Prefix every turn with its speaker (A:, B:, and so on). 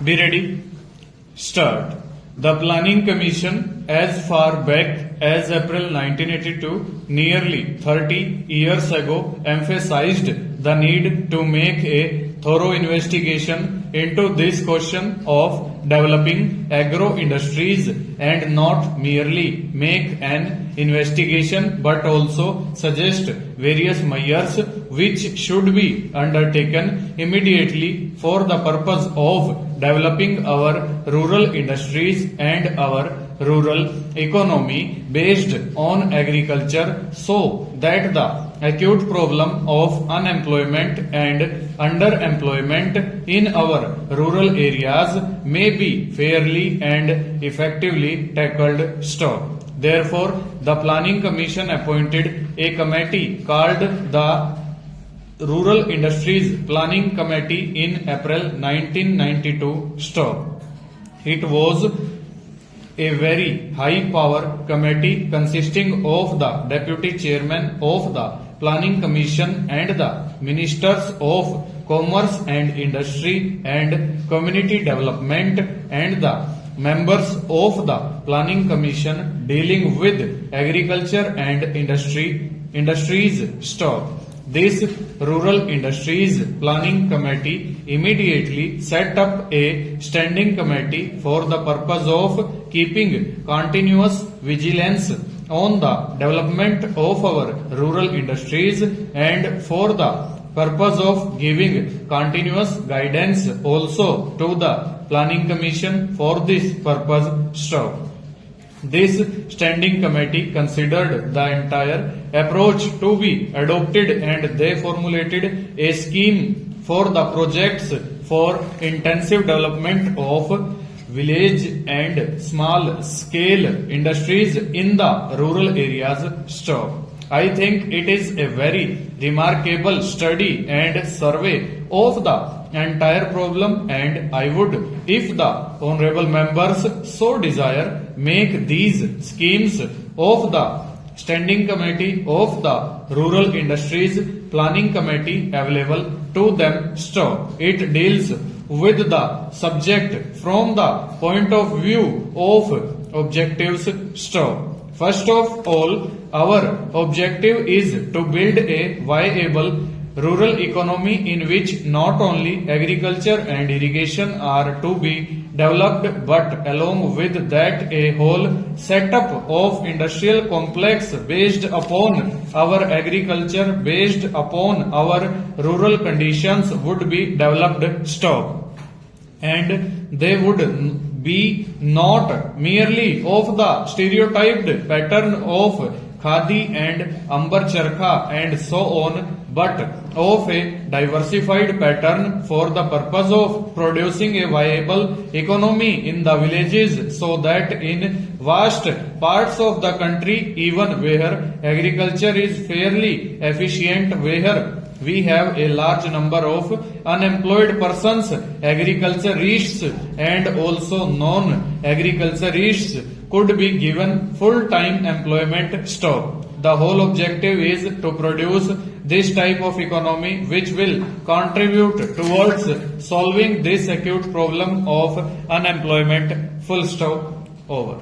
A: Be ready. Start. The Planning Commission, as far back as April 1982, nearly 30 years ago, emphasized the need to make a thorough investigation into this question of developing agro industries and not merely make an investigation but also suggest various measures which should be undertaken immediately for the purpose of developing our rural industries and our rural economy based on agriculture so that the acute problem of unemployment and underemployment in our rural areas may be fairly and effectively tackled. Stop. Therefore, the Planning Commission appointed a committee called the Rural Industries Planning Committee in April 1992. Stop. It was a very high power committee consisting of the deputy chairman of the Planning Commission and the ministers of Commerce and Industry and Community Development and the members of the Planning Commission dealing with agriculture and industries. Stop. This Rural Industries Planning Committee immediately set up a standing committee for the purpose of keeping continuous vigilance on the development of our rural industries and for the purpose of giving continuous guidance also to the Planning Commission for this purpose. Stop. This standing committee considered the entire approach to be adopted and they formulated a scheme for the projects for intensive development of village and small scale industries in the rural areas. Stop. I think it is a very remarkable study and survey of the entire problem and I would, if the honorable members so desire, make these schemes of the Standing Committee of the Rural Industries Planning Committee available to them. Stop. It deals with the subject from the point of view of objectives. Stop. First of all, our objective is to build a viable rural economy in which not only agriculture and irrigation are to be developed but along with that a whole setup of industrial complex based upon our agriculture, based upon our rural conditions would be developed. Stop. And they would be not merely of the stereotyped pattern of khadi and ambar charkha and so on, but of a diversified pattern for the purpose of producing a viable economy in the villages so that in vast parts of the country, even where agriculture is fairly efficient, where we have a large number of unemployed persons, agriculturists and also non-agriculturists could be given full-time employment. Stop. The whole objective is to produce this type of economy which will contribute towards solving this acute problem of unemployment. Full stop. Over.